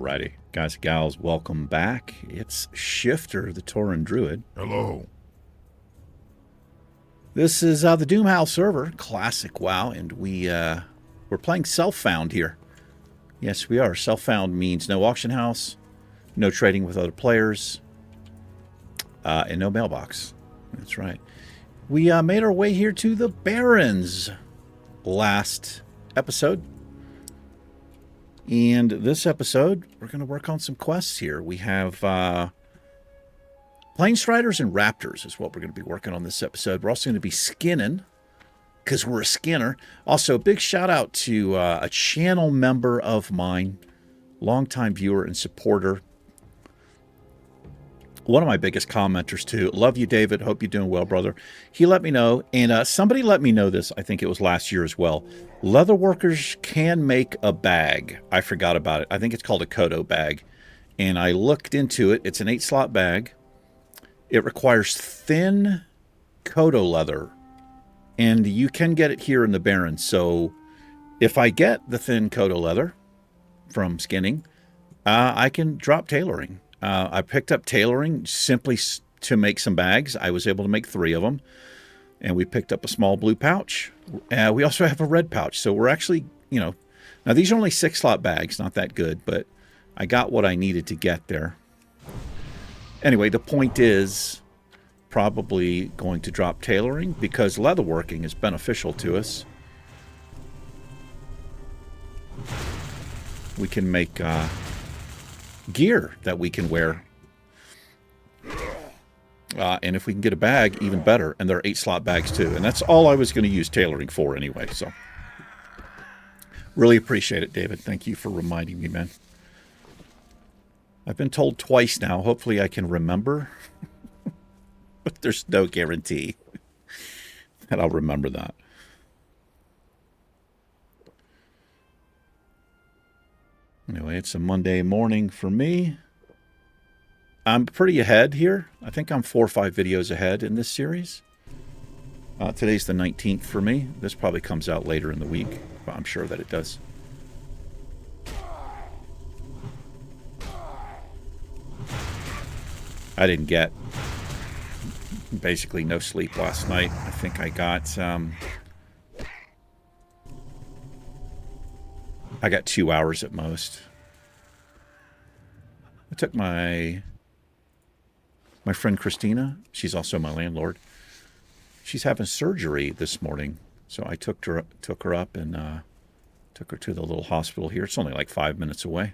Alrighty, guys and gals, welcome back. It's Shifter, the Tauren Druid. Hello. This is the Doomhowl server, classic WoW, and we're playing self-found here. Yes, we are. Self-found means no auction house, no trading with other players, and no mailbox. That's right. We made our way here to the Barrens last episode. And this episode, we're going to work on some quests here. We have Planestriders and Raptors is what we're going to be working on this episode. We're also going to be skinning, because we're a skinner. Also, a big shout out to a channel member of mine, longtime viewer and supporter. One of my biggest commenters, too. Love you, David. Hope you're doing well, brother. He let me know, and somebody let me know this. I think it was last year as well. Leatherworkers can make a bag. I forgot about it. I think it's called a Kodo bag. And I looked into it. It's an 8-slot bag. It requires thin Kodo leather. And you can get it here in the Barrens. So if I get the thin Kodo leather from skinning, I can drop tailoring. I picked up tailoring simply to make some bags. I was able to make 3 of them. And we picked up a small blue pouch. We also have a red pouch. So we're actually, now these are only 6-slot bags. Not that good, but I got what I needed to get there. Anyway, the point is probably going to drop tailoring because leatherworking is beneficial to us. We can make gear that we can wear. And if we can get a bag, even better. And they're 8-slot bags too. And that's all I was going to use tailoring for anyway. So really appreciate it, David. Thank you for reminding me, man. I've been told twice now. Hopefully I can remember. But there's no guarantee that I'll remember that. Anyway, it's a Monday morning for me. I'm pretty ahead here. I think I'm 4 or 5 videos ahead in this series. Today's the 19th for me. This probably comes out later in the week, but I'm sure that it does. I didn't get basically no sleep last night. I think I got 2 hours at most. I took my friend Christina. She's also my landlord. She's having surgery this morning, so I took her up and took her to the little hospital here. It's only like 5 minutes away.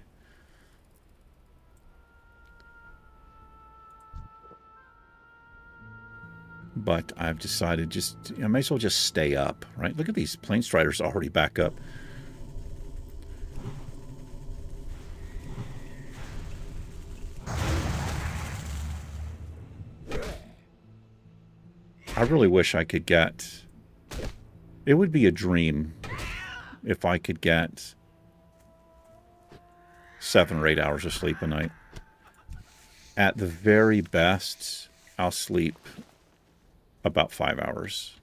But I've decided I might as well just stay up, right? Look at these Planestriders already back up. I really wish I could get... It would be a dream if I could get 7 or 8 hours of sleep a night. At the very best, I'll sleep about 5 hours.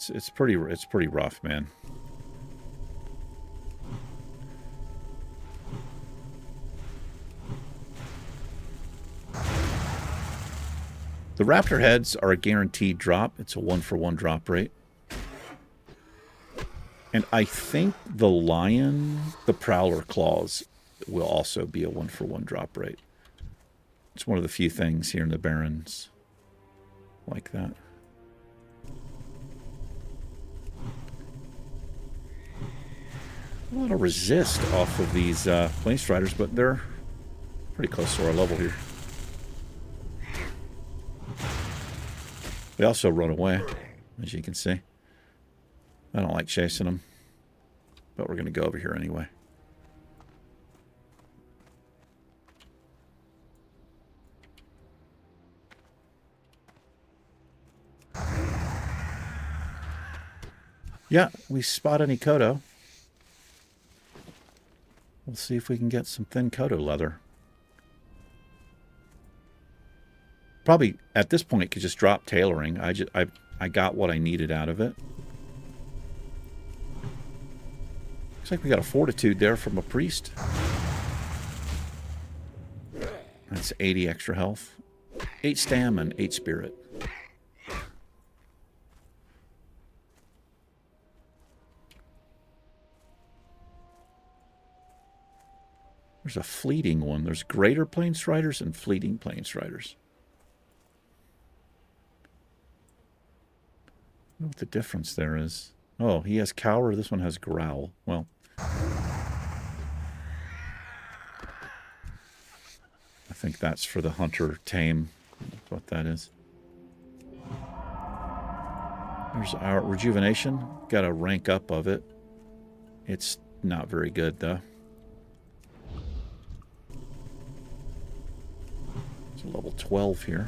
It's pretty rough, man. The Raptor heads are a guaranteed drop. It's a 1-for-1 drop rate. And I think the lion, the Prowler claws, will also be a 1-for-1 drop rate. It's one of the few things here in the Barrens like that. A lot of resist off of these Planestriders, but they're pretty close to our level here. They also run away, as you can see. I don't like chasing them, but we're going to go over here anyway. Yeah, we spot any Kodo. We'll see if we can get some thin Kodo leather. Probably at this point could just drop tailoring. I got what I needed out of it. Looks like we got a fortitude there from a priest. That's 80 extra health. 8 stam and 8 spirit. There's a fleeting one. There's greater plane striders and fleeting plane striders. I don't know what the difference there is. Oh, he has cower. This one has growl. Well, I think that's for the hunter tame. That's what that is. There's our rejuvenation. Got a rank up of it. It's not very good, though. It's a level 12 here.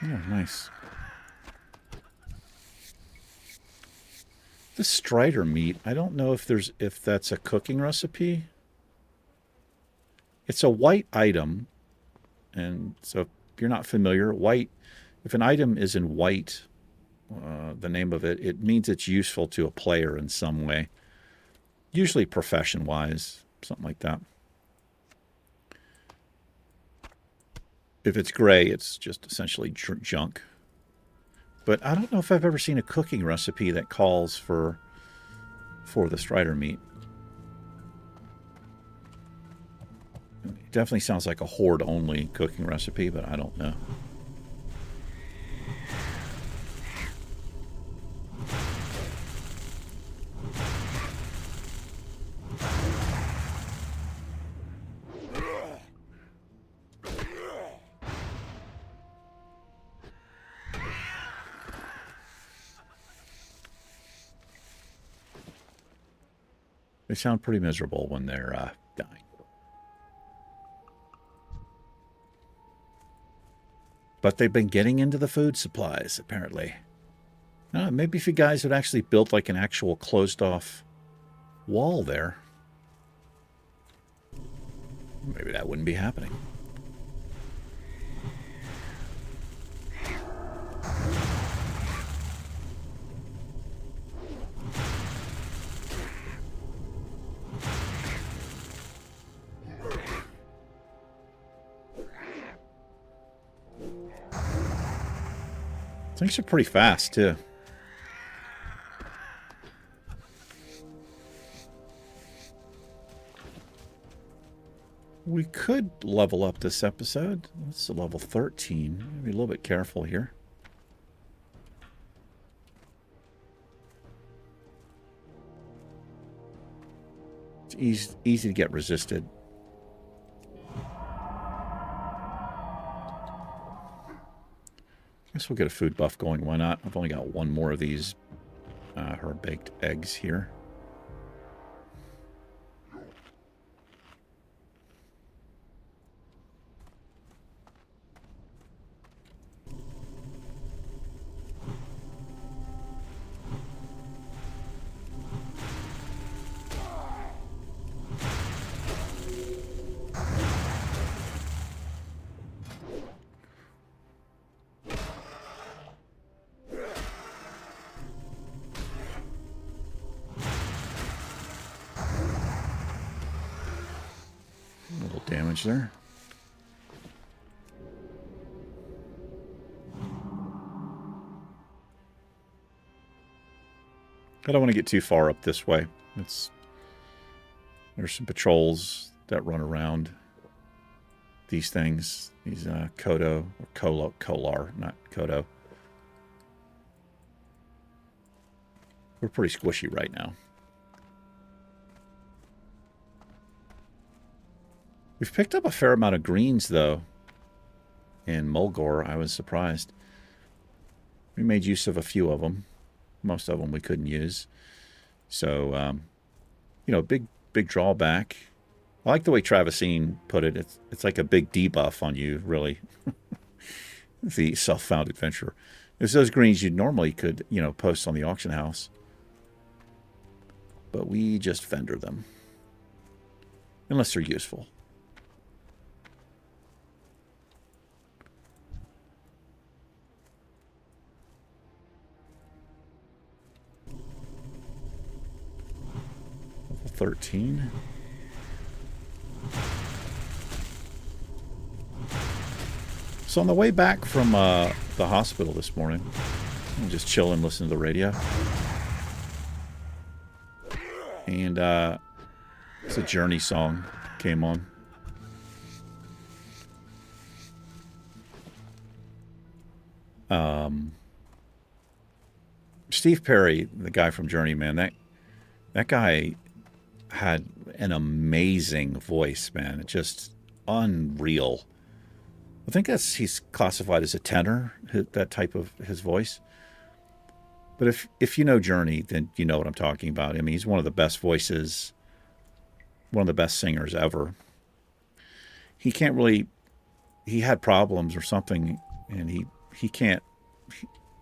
Oh, nice. This strider meat, I don't know if that's a cooking recipe. It's a white item, and so if you're not familiar, white, if an item is in white, the name of it, it means it's useful to a player in some way. Usually profession-wise, something like that. If it's gray, it's just essentially junk. But I don't know if I've ever seen a cooking recipe that calls for the strider meat. It definitely sounds like a horde-only cooking recipe, but I don't know. They sound pretty miserable when they're dying. But they've been getting into the food supplies, apparently. Maybe if you guys had actually built like an actual closed-off wall there, maybe that wouldn't be happening. Things are pretty fast, too. We could level up this episode. It's a level 13. Be a little bit careful here. It's easy to get resisted. I guess we'll get a food buff going. Why not? I've only got one more of these herb-baked eggs here. There. I don't want to get too far up this way. There's some patrols that run around these things. These Kodo or Kolar, not Kodo. We're pretty squishy right now. We've picked up a fair amount of greens, though, in Mulgore. I was surprised. We made use of a few of them. Most of them we couldn't use. So, you know, big drawback. I like the way Travisine put it. It's like a big debuff on you, really. The self-found adventurer. It's those greens you normally could, you know, post on the auction house. But we just vendor them. Unless they're useful. 13. So on the way back from the hospital this morning, I'm just chilling, listening to the radio. And it's a Journey song came on. Steve Perry, the guy from Journey, man, that guy had an amazing voice, man. It's just unreal. I think he's classified as a tenor, that type of his voice. But if you know Journey, then you know what I'm talking about. I mean, he's one of the best voices, one of the best singers ever. He can't really, he had problems or something, and he can't,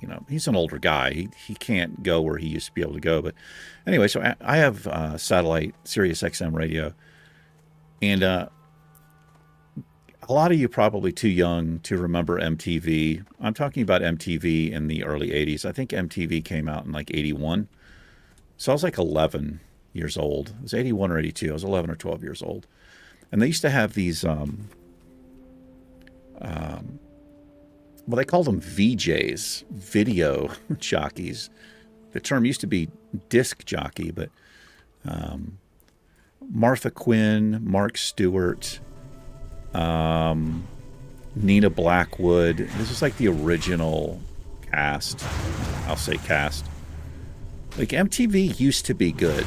you know, he's an older guy. He can't go where he used to be able to go. But anyway, so I have satellite Sirius XM radio, and a lot of you probably too young to remember MTV. I'm talking about MTV in the early 80s. I think MTV came out in like 81. So I was like 11 years old. It was 81 or 82. I was 11 or 12 years old. And they used to have these, well, they called them VJs, video jockeys. The term used to be disc jockey, but Martha Quinn, Mark Stewart, Nina Blackwood. This is like the original cast. I'll say cast. Like MTV used to be good,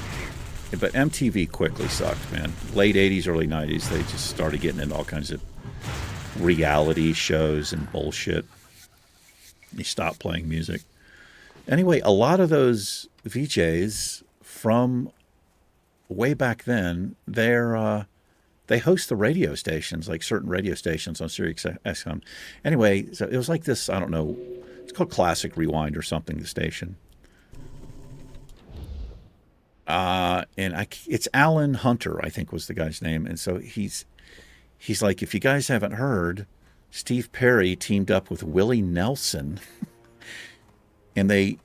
but MTV quickly sucked, man. Late 80s, early 90s, they just started getting into all kinds of reality shows and bullshit. They stopped playing music. Anyway, a lot of those VJs from way back then, they host the radio stations, like certain radio stations on Sirius XM. Anyway, so it was like this, I don't know, it's called Classic Rewind or something, the station. It's Alan Hunter, I think was the guy's name. And so he's like, if you guys haven't heard, Steve Perry teamed up with Willie Nelson, and they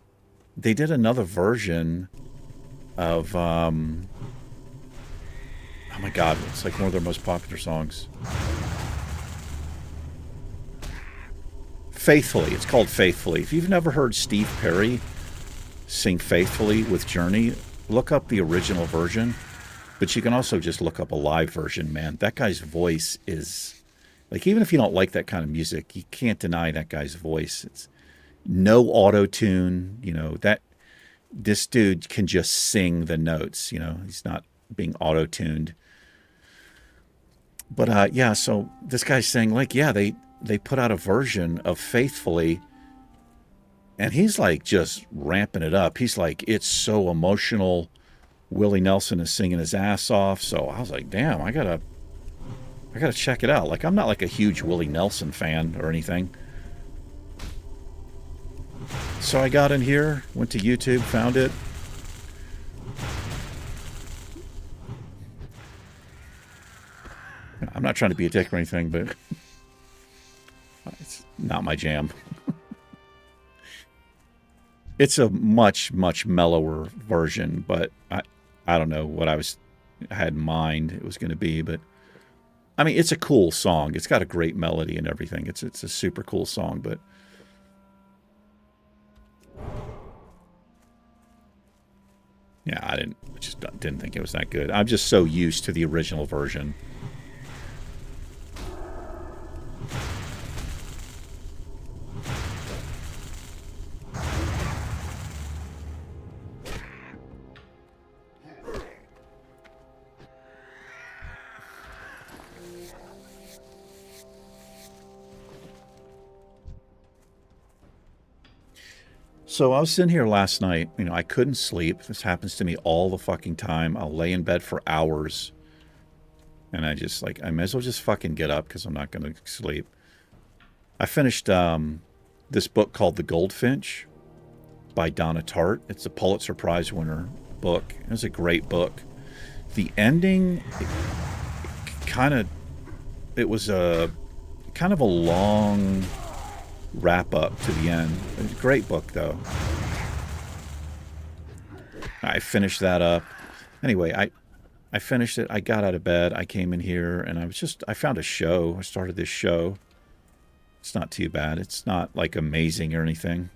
did another version of oh my God, it's like one of their most popular songs. Faithfully, it's called Faithfully. If you've never heard Steve Perry sing Faithfully with Journey, look up the original version, but you can also just look up a live version, man. That guy's voice is, like, even if you don't like that kind of music, you can't deny that guy's voice. It's no auto-tune, you know, that this dude can just sing the notes, you know, he's not being auto-tuned. But yeah, so this guy's saying, like, yeah, they put out a version of Faithfully, and he's like just ramping it up. He's like, it's so emotional. Willie Nelson is singing his ass off. So I was like, damn, I gotta check it out. Like, I'm not like a huge Willie Nelson fan or anything. So I got in here, went to YouTube, found it. I'm not trying to be a dick or anything, but it's not my jam. It's a much, much mellower version, but I don't know what I had in mind it was going to be, but I mean, it's a cool song. It's got a great melody and everything. It's a super cool song, but yeah, I just didn't think it was that good. I'm just so used to the original version. So I was sitting here last night, you know, I couldn't sleep. This happens to me all the fucking time. I'll lay in bed for hours. And I just, like, I may as well just fucking get up because I'm not going to sleep. I finished this book called The Goldfinch by Donna Tartt. It's a Pulitzer Prize winner book. It was a great book. The ending, it was a kind of a long wrap up to the end. It's a great book, though. I finished that up. Anyway, I finished it. I got out of bed. I came in here and I found a show. I started this show. It's not too bad. It's not like amazing or anything.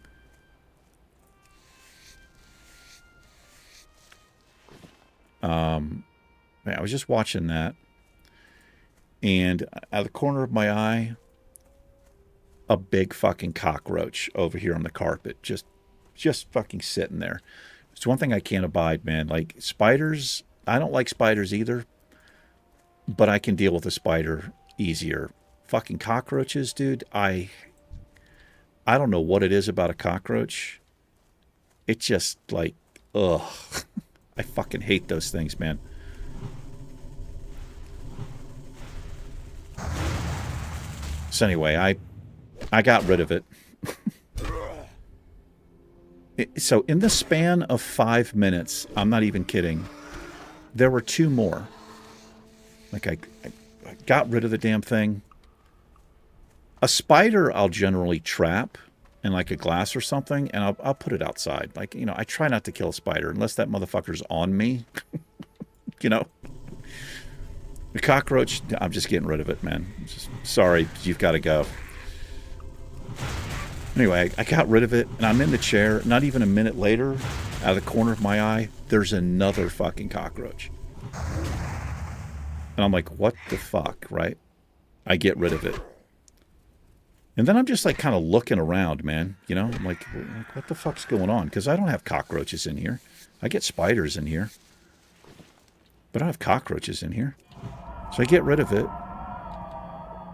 I was just watching that. And out of the corner of my eye, a big fucking cockroach over here on the carpet. Just fucking sitting there. It's one thing I can't abide, man. Like spiders, I don't like spiders either, but I can deal with a spider easier. Fucking cockroaches, dude. I don't know what it is about a cockroach. It's just like, ugh. I fucking hate those things, man. So anyway, I got rid of it. So in the span of 5 minutes, I'm not even kidding, there were 2 more. Like I got rid of the damn thing. A spider I'll generally trap in like a glass or something, and I'll put it outside. Like, you know, I try not to kill a spider unless that motherfucker's on me. You know? The cockroach, I'm just getting rid of it, man. Sorry, you've got to go. Anyway, I got rid of it, and I'm in the chair. Not even a minute later, out of the corner of my eye, there's another fucking cockroach. And I'm like, what the fuck, right? I get rid of it. And then I'm just like kind of looking around, man. You know, I'm like, what the fuck's going on? Because I don't have cockroaches in here. I get spiders in here. But I don't have cockroaches in here. So I get rid of it.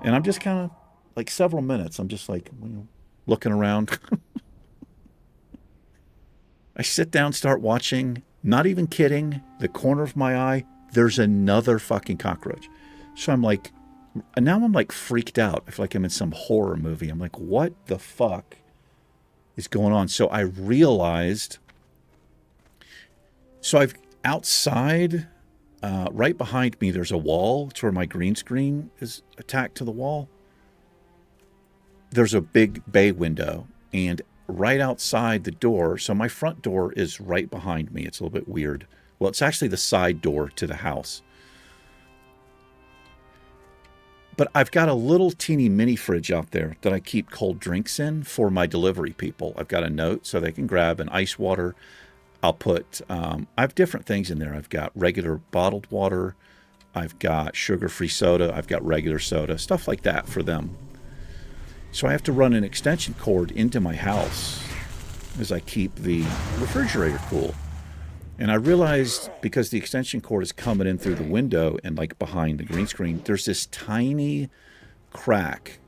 And I'm just kind of, like several minutes, I'm just like, you know, looking around. I sit down, start watching. Not even kidding. The corner of my eye, there's another fucking cockroach. So I'm like, and now I'm like freaked out. I feel like I'm in some horror movie. I'm like, what the fuck is going on? So I realized, so I've outside, right behind me, there's a wall. It's where my green screen is attacked to the wall. There's a big bay window, and right outside the door, so my front door is right behind me. It's a little bit weird. Well, it's actually the side door to the house. But I've got a little teeny mini fridge out there that I keep cold drinks in for my delivery people. I've got a note so they can grab an ice water. I'll put, I have different things in there. I've got regular bottled water. I've got sugar-free soda. I've got regular soda, stuff like that for them. So I have to run an extension cord into my house as I keep the refrigerator cool. And I realized because the extension cord is coming in through the window and like behind the green screen, there's this tiny crack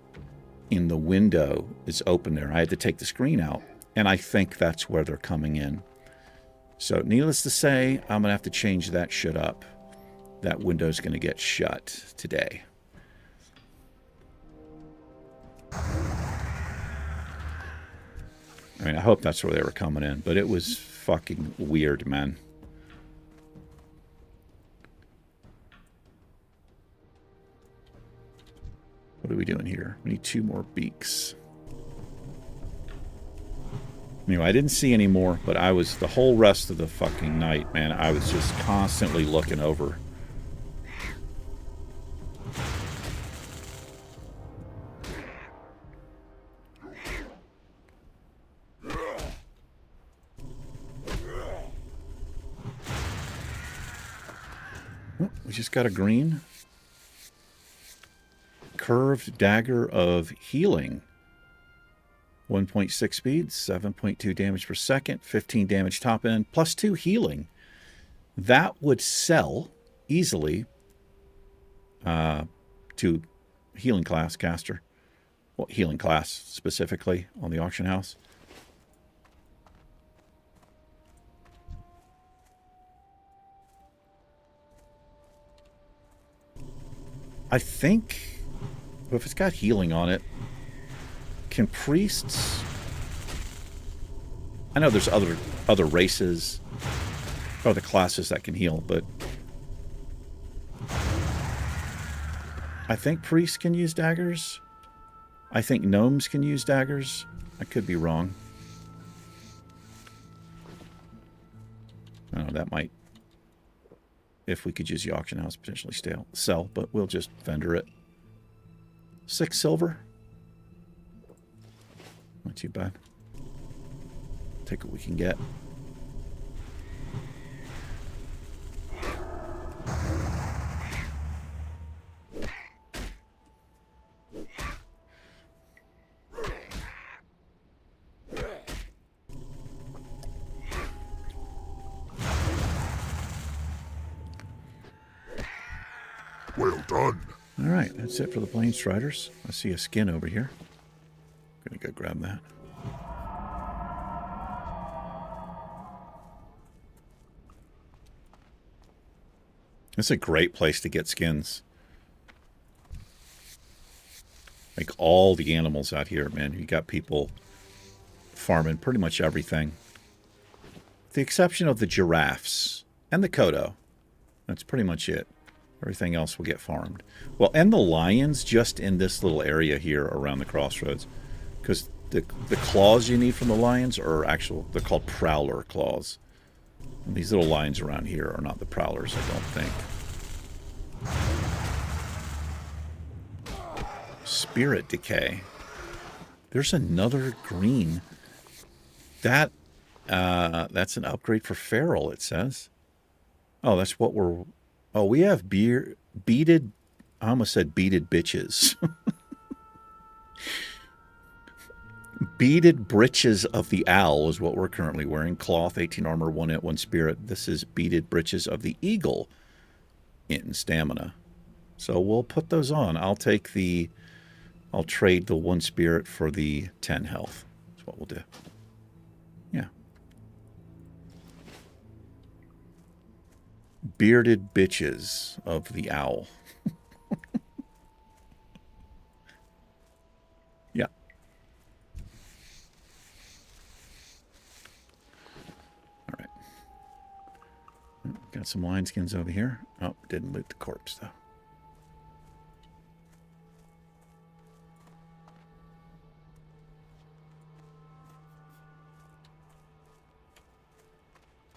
in the window that's open there. I had to take the screen out, and I think that's where they're coming in. So needless to say, I'm going to have to change that shit up. That window's going to get shut today. I mean, I hope that's where they were coming in, but it was fucking weird, man. What are we doing here? We need 2 more beaks. Anyway, I didn't see any more, but I was, the whole rest of the fucking night, man, I was just constantly looking over. Oh, we just got a green. Curved dagger of healing. 1.6 speed, 7.2 damage per second, 15 damage top end, plus 2 healing. That would sell easily to healing class caster. Well, healing class specifically on the auction house. I think if it's got healing on it, can priests... I know there's other races or the classes that can heal, but I think priests can use daggers. I think gnomes can use daggers. I could be wrong. I don't know, that might if we could use the auction house, potentially sell, but we'll just vendor it. 6 silver. Not too bad. Take what we can get. Well done. All right, that's it for the Plain Striders. I see a skin over here. I'm gonna go grab that. It's a great place to get skins. Like all the animals out here, man. You got people farming pretty much everything. With the exception of the giraffes and the kodo. That's pretty much it. Everything else will get farmed. Well, and the lions just in this little area here around the crossroads. Because the claws you need from the lions are actual, they're called prowler claws. And these little lions around here are not the prowlers, I don't think. Spirit decay. There's another green. That's an upgrade for feral, it says. Oh, that's what we're... Oh, we have beaded... I almost said beaded bitches. Beaded breeches of the owl is what we're currently wearing. Cloth, 18 armor, 1 hit, 1 spirit. This is beaded breeches of the eagle in stamina. So we'll put those on. I'll trade the 1 spirit for the 10 health. That's what we'll do. Yeah. Bearded bitches of the owl. Yeah. All right. Got some lion skins over here. Oh, didn't loot the corpse, though.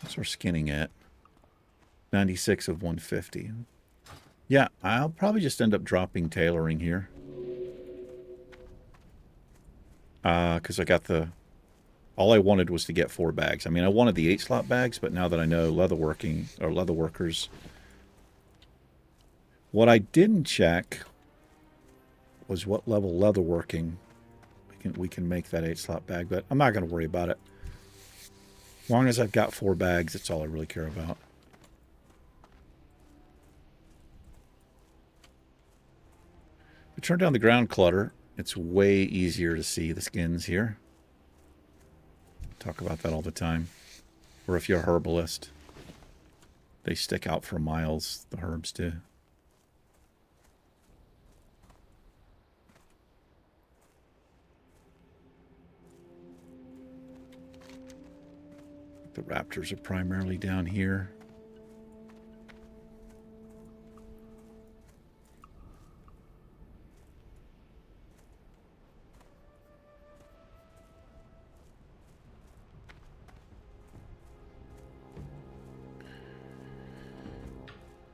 What's our skinning at? 96 of 150. Yeah, I'll probably just end up dropping tailoring here. Because I got all I wanted was to get 4 bags. I mean, I wanted the 8-slot bags, but now that I know leatherworking, or leatherworkers... What I didn't check was what level leatherworking we can make that 8-slot bag, but I'm not going to worry about it. As long as I've got 4 bags, that's all I really care about. If we turn down the ground clutter, it's way easier to see the skins here. Talk about that all the time. Or if you're a herbalist, they stick out for miles, the herbs do. The raptors are primarily down here.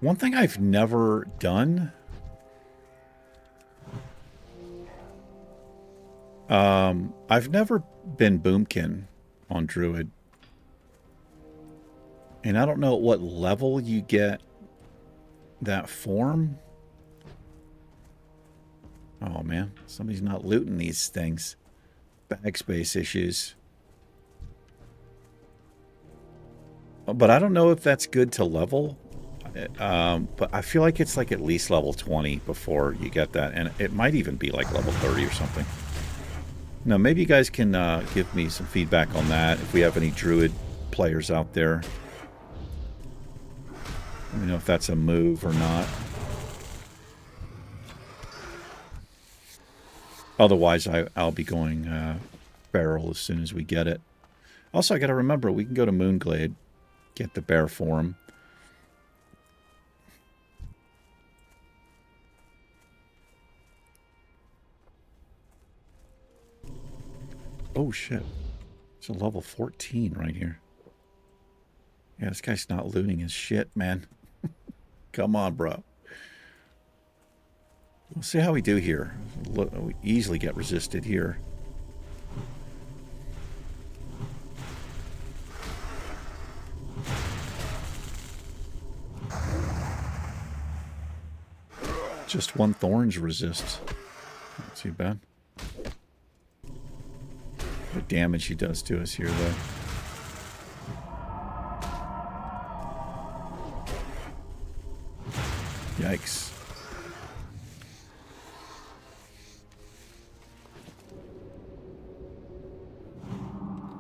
One thing I've never done, I've never been boomkin on Druid. And I don't know at what level you get that form. Oh man, somebody's not looting these things. Bag space issues. But I don't know if that's good to level. But I feel like it's like at least level 20 before you get that. And it might even be like level 30 or something. Now, maybe you guys can give me some feedback on that. If we have any Druid players out there. Let me know if that's a move or not. Otherwise, I'll be going barrel as soon as we get it. Also, I got to remember, we can go to Moonglade, get the bear form. Oh, shit. It's a level 14 right here. Yeah, this guy's not looting his shit, man. Come on, bro. We'll see how we do here. We easily get resisted here. Just one thorns resist. Not too bad. The damage he does to us here, though. Yikes.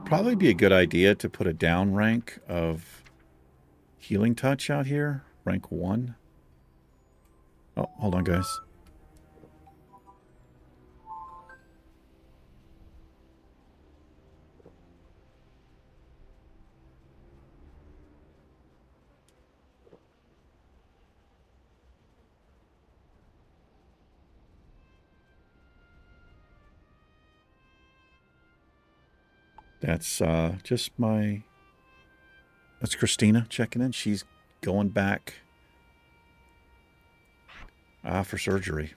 Probably be a good idea to put a down rank of Healing Touch out here. Rank 1. Oh, hold on, guys. That's just my... That's Christina checking in. She's going back for surgery.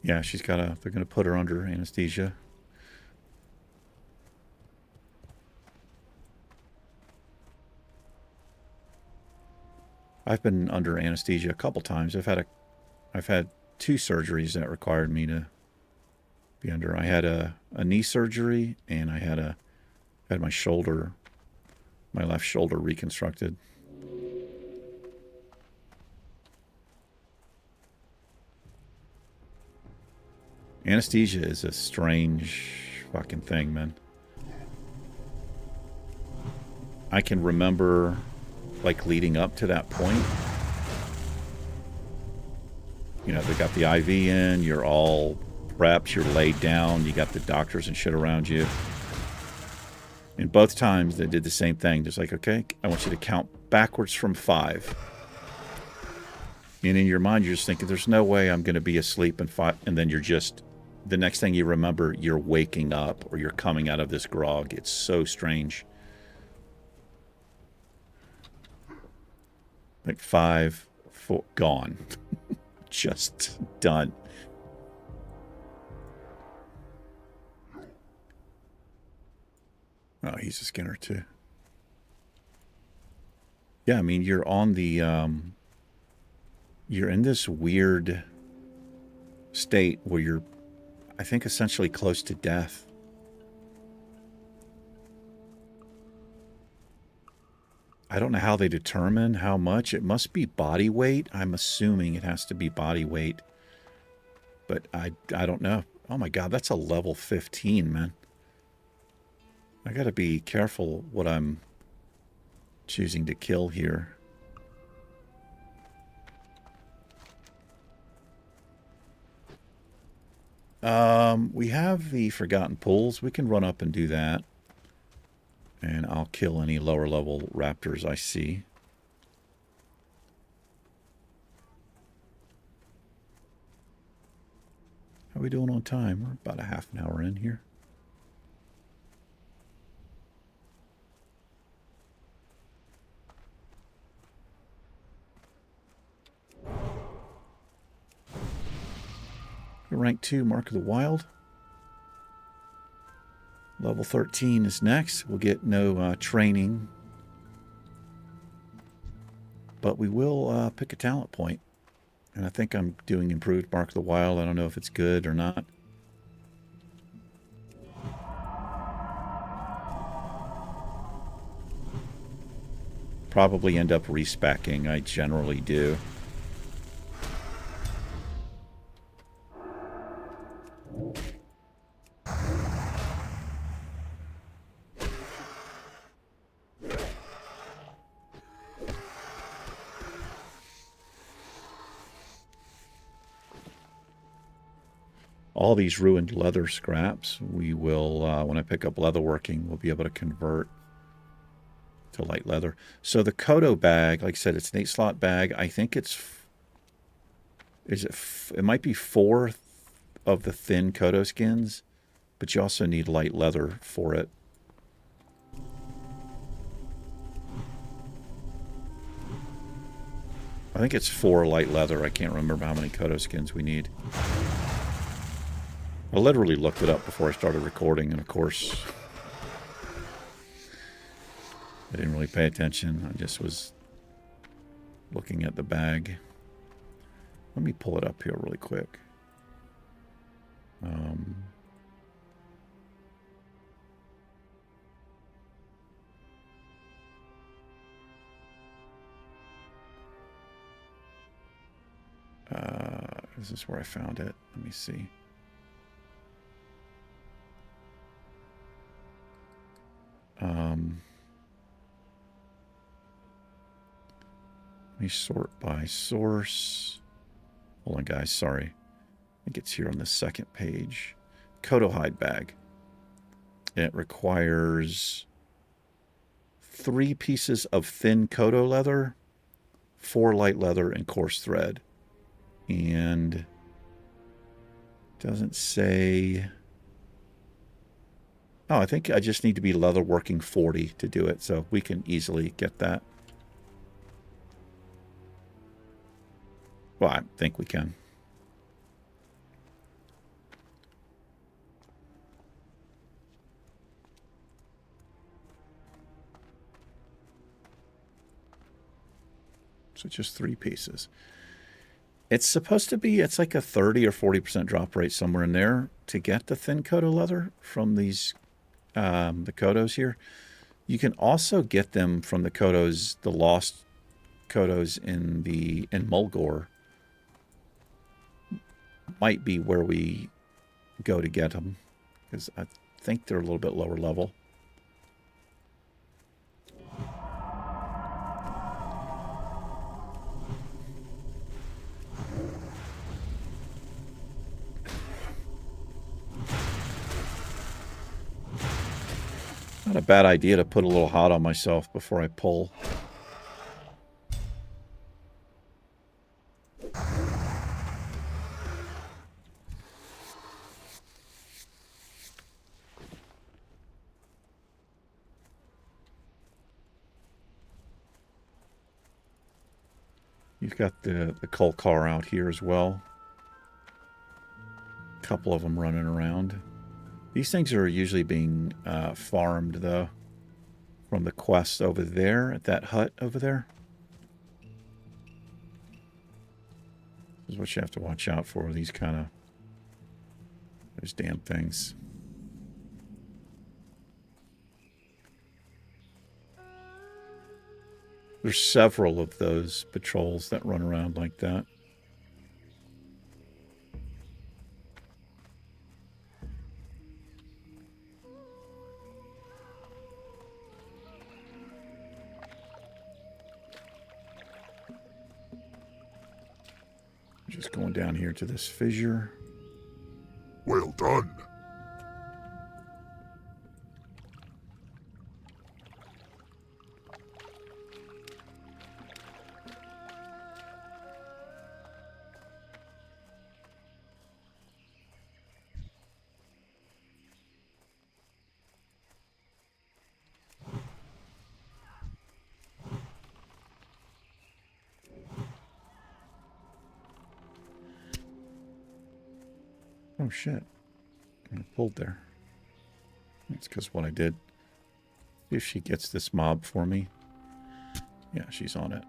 Yeah, she's got a... They're going to put her under anesthesia. I've been under anesthesia a couple times. I've had 2 surgeries that required me to be under. I had a knee surgery, and I had my shoulder, my left shoulder reconstructed. Anesthesia is a strange fucking thing, man. I can remember, like, leading up to that point. You know, they got the IV in, you're all prepped, you're laid down, you got the doctors and shit around you. And both times they did the same thing. Just like, okay, I want you to count backwards from 5. And in your mind, you're just thinking, there's no way I'm going to be asleep in 5. And then you're just, the next thing you remember, you're waking up or you're coming out of this grog. It's so strange. Like 5, 4, gone. Just done. Oh, he's a Skinner too. Yeah, I mean, you're on the, you're in this weird state where you're, I think, essentially close to death. I don't know how they determine how much. It must be body weight. I'm assuming it has to be body weight. But I don't know. Oh my God, that's a level 15, man. I gotta be careful what I'm choosing to kill here. We have the Forgotten Pools. We can run up and do that. And I'll kill any lower level raptors I see. How are we doing on time? We're about a half an hour in here. Rank 2, Mark of the Wild. Level 13 is next. We'll get no training. But we will pick a talent point. And I think I'm doing improved Mark of the Wild. I don't know if it's good or not. Probably end up respecking. I generally do. All these ruined leather scraps, we will, when I pick up leatherworking, we'll be able to convert to light leather. So the Kodo bag, like I said, it's an 8-slot bag. I think it's, it might be 4 of the thin Kodo skins, but you also need light leather for it. think it's 4 light leather. I can't remember how many Kodo skins we need. I literally looked it up before I started recording, and of course, I didn't really pay attention. I just was looking at the bag. Let me pull it up here really quick. This is where I found it. Let me see. Let me sort by source. Hold on, guys. Sorry. I think it's here on the second page. Kodo hide bag. It requires 3 pieces of thin Kodo leather, 4 light leather, and coarse thread. And it doesn't say... Oh, I think I just need to be leatherworking 40 to do it, so we can easily get that. Well, I think we can. So just 3 pieces. It's supposed to be, it's like a 30 or 40% drop rate somewhere in there to get the thin Kodo leather from these, the Kodos here. You can also get them from the Kodos, the lost Kodos in Mulgore. Might be where we go to get them, because I think they're a little bit lower level. Not a bad idea to put a little hot on myself before I pull. You've got the coal car out here as well. A couple of them running around. These things are usually being farmed, though, from the quests over there, at that hut over there. This is what you have to watch out for, these kind of... those damn things. There's several of those patrols that run around like that. Just going down here to this fissure. Well done. Oh shit. I pulled there. That's because what I did. See if she gets this mob for me. Yeah, she's on it.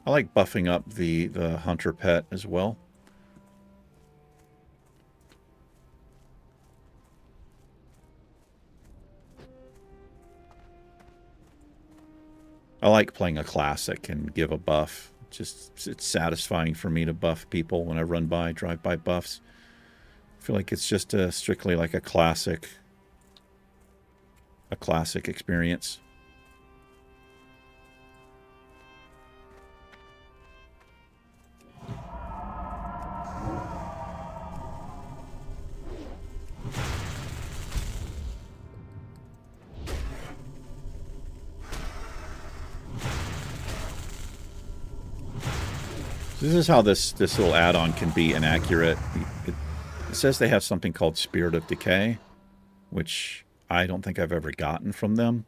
I like buffing up the hunter pet as well. I like playing a classic and give a buff. Just, it's satisfying for me to buff people when I run by, drive by buffs. I feel like it's just strictly like a classic experience. This is how this little add-on can be inaccurate. It says they have something called Spirit of Decay, which I don't think I've ever gotten from them.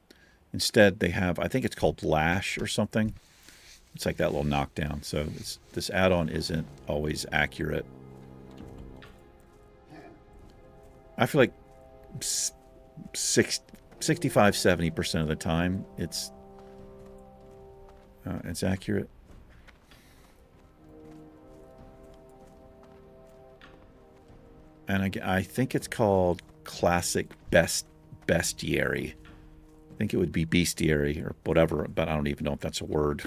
Instead, they have, I think it's called Lash or something. It's like that little knockdown. So this add-on isn't always accurate. I feel like 65-70% of the time it's accurate. And I think it's called Classic Bestiary. I think it would be Bestiary or whatever, but I don't even know if that's a word.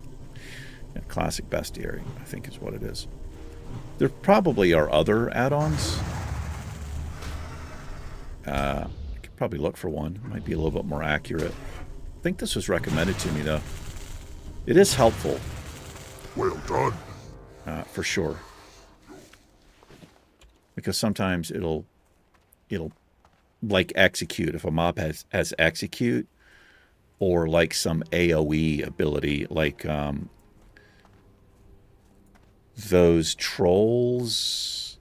Yeah, Classic Bestiary, I think is what it is. There probably are other add-ons. I could probably look for one. It might be a little bit more accurate. I think this was recommended to me, though. It is helpful. Well done. For sure. Because sometimes it'll like execute. If a mob has execute, or like some AoE ability, like those trolls,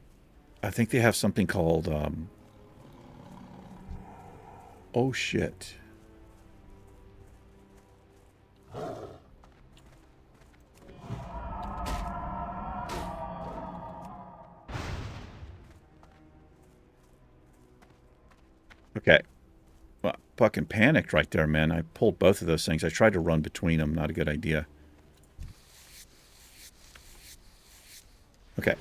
I think they have something called oh shit. Okay. Well, fucking panicked right there, man. I pulled both of those things. I tried to run between them. Not a good idea. Okay.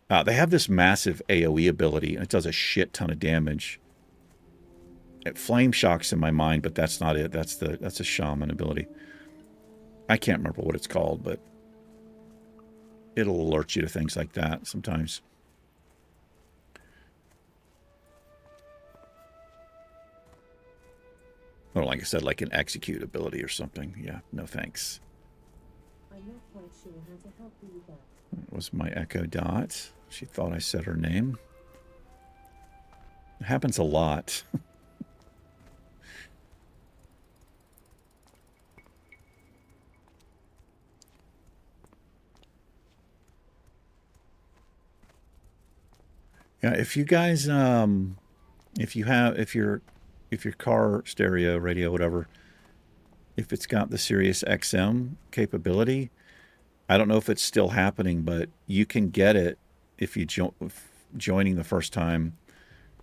They have this massive AoE ability, and it does a shit ton of damage. Flame Shock's in my mind, but that's not it. That's a shaman ability. I can't remember what it's called, but it'll alert you to things like that sometimes. Or like I said, like an execute ability or something. Yeah, no thanks. I'm not quite sure how to help you with that. That was my Echo Dot. She thought I said her name. It happens a lot. Yeah, if you guys, if your car stereo, radio, whatever, if it's got the Sirius XM capability, I don't know if it's still happening, but you can get it if you joining the first time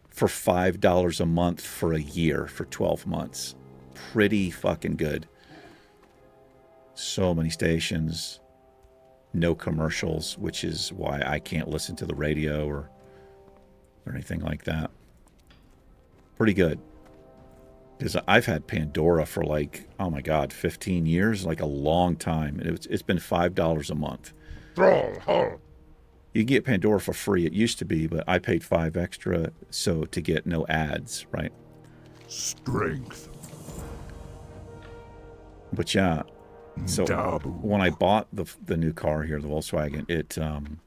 for $5 a month for a year for 12 months. Pretty fucking good. So many stations, no commercials, which is why I can't listen to the radio or anything like that. Pretty good. Because I've had Pandora for like, oh my God, 15 years, like a long time. It's been $5 a month. You can get Pandora for free. It used to be, but I paid $5 extra so to get no ads, right? Strength. But yeah, so when I bought the new car here, the Volkswagen,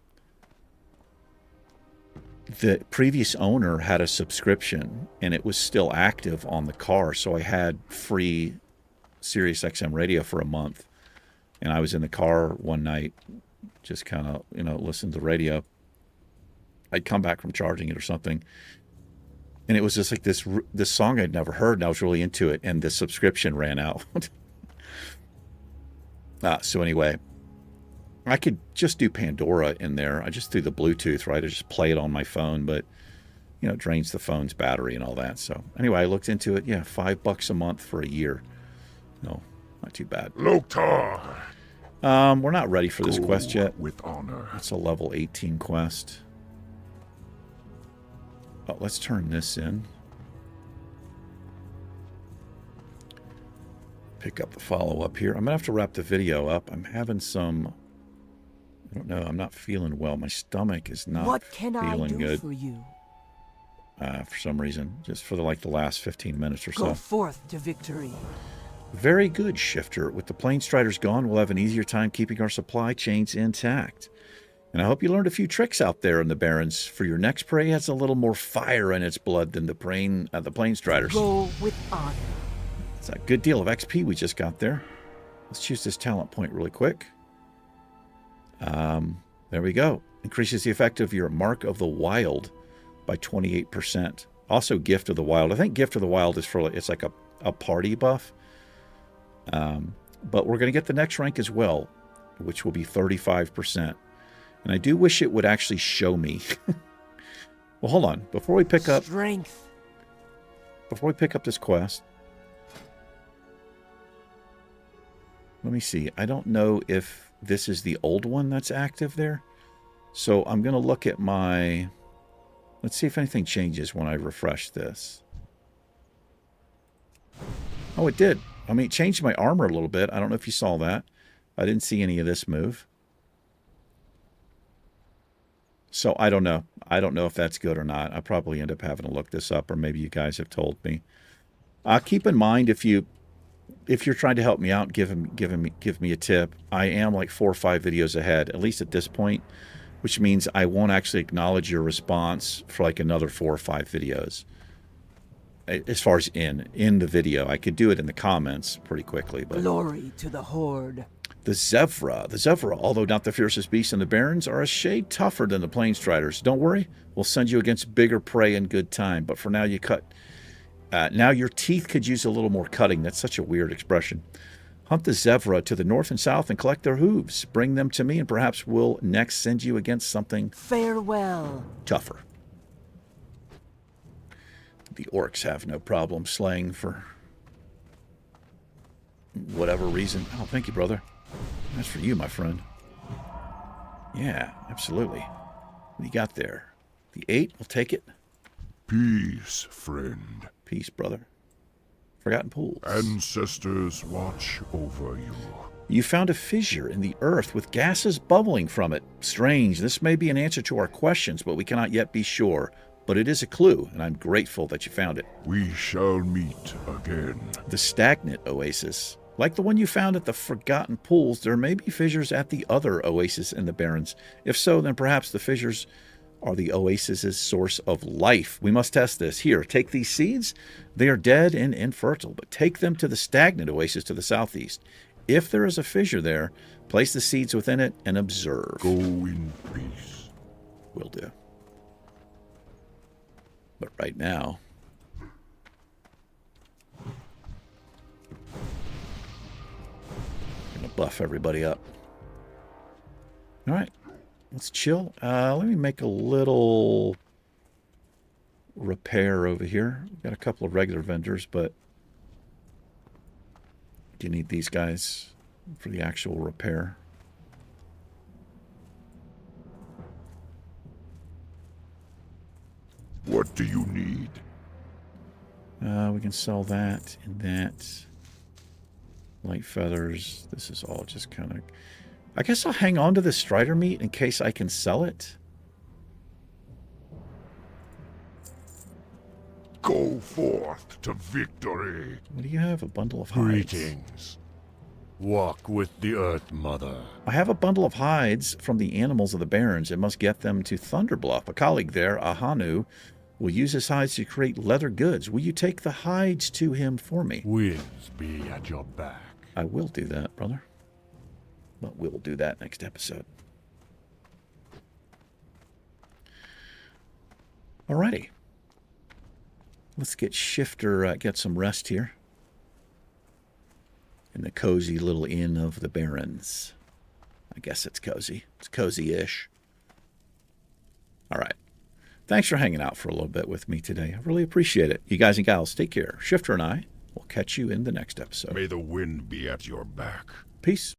the previous owner had a subscription and it was still active on the car. So I had free Sirius XM radio for a month. And I was in the car one night, just kind of, listening to the radio. I'd come back from charging it or something. And it was just like this song I'd never heard. And I was really into it. And the subscription ran out. So anyway, I could just do Pandora in there. I just threw the Bluetooth, right? I just play it on my phone, but, it drains the phone's battery and all that. So anyway, I looked into it. Yeah, $5 a month for a year. No, not too bad. Loktar. We're not ready for this quest yet. With honor. It's a level 18 quest. Oh, let's turn this in. Pick up the follow-up here. I'm going to have to wrap the video up. I'm having some... I don't know. I'm not feeling well. My stomach is not feeling good. For you? For some reason. Just for the last 15 minutes or so. Go forth to victory. Very good, Shifter. With the Plane Striders gone, we'll have an easier time keeping our supply chains intact. And I hope you learned a few tricks out there in the Barrens. For your next prey has a little more fire in its blood than the Plane Striders. Go with honor. It's a good deal of XP we just got there. Let's choose this talent point really quick. There we go. Increases the effect of your Mark of the Wild by 28%. Also, Gift of the Wild. I think Gift of the Wild is for, it's like a party buff. But we're going to get the next rank as well, which will be 35%. And I do wish it would actually show me. Well, hold on. Before we pick up this quest, let me see. I don't know if this is the old one that's active there. So I'm going to look at my... Let's see if anything changes when I refresh this. Oh, it did. I mean, it changed my armor a little bit. I don't know if you saw that. I didn't see any of this move. So I don't know. I don't know if that's good or not. I probably end up having to look this up, or maybe you guys have told me. Keep in mind, if you're trying to help me out, give me a tip. I am like 4 or 5 videos ahead, at least at this point, which means I won't actually acknowledge your response for like another 4 or 5 videos. As far as in the video, I could do it in the comments pretty quickly. But glory to the Horde. The Zevra, although not the fiercest beast in the Barrens, are a shade tougher than the Plainstriders. Don't worry, we'll send you against bigger prey in good time. But for now, now your teeth could use a little more cutting. That's such a weird expression. Hunt the Zevra to the north and south and collect their hooves. Bring them to me, and perhaps we'll next send you against something farewell tougher. The orcs have no problem slaying for whatever reason. Oh, thank you, brother. That's for you, my friend. Yeah, absolutely. What do you got there? The 8, we'll take it. Peace, friend. Peace, brother. Forgotten pools. Ancestors watch over you. You found a fissure in the earth with gases bubbling from it. Strange. This may be an answer to our questions, but we cannot yet be sure. But it is a clue, and I'm grateful that you found it. We shall meet again. The stagnant oasis. Like the one you found at the Forgotten Pools, there may be fissures at the other oasis in the Barrens. If so, then perhaps the fissures are the oasis's source of life. We must test this. Here, take these seeds. They are dead and infertile, but take them to the stagnant oasis to the southeast. If there is a fissure there, place the seeds within it and observe. Go in peace. Will do. But right now... buff everybody up. All right, let's chill. Let me make a little repair over here. We've got a couple of regular vendors, but do you need these guys for the actual repair? What do you need? We can sell that and that. Light feathers. This is all just kind of... I guess I'll hang on to this strider meat in case I can sell it. Go forth to victory. What do you have? A bundle of hides. Greetings. Walk with the Earth Mother. I have a bundle of hides from the animals of the Barrens and must get them to Thunderbluff. A colleague there, Ahanu, will use his hides to create leather goods. Will you take the hides to him for me? Winds be at your back. I will do that, brother. But we'll do that next episode. Alrighty. Let's get Shifter, get some rest here. In the cozy little inn of the Barrens. I guess it's cozy. It's cozy-ish. Alright. Thanks for hanging out for a little bit with me today. I really appreciate it. You guys and gals, take care. Shifter and I will catch you in the next episode. May the wind be at your back. Peace.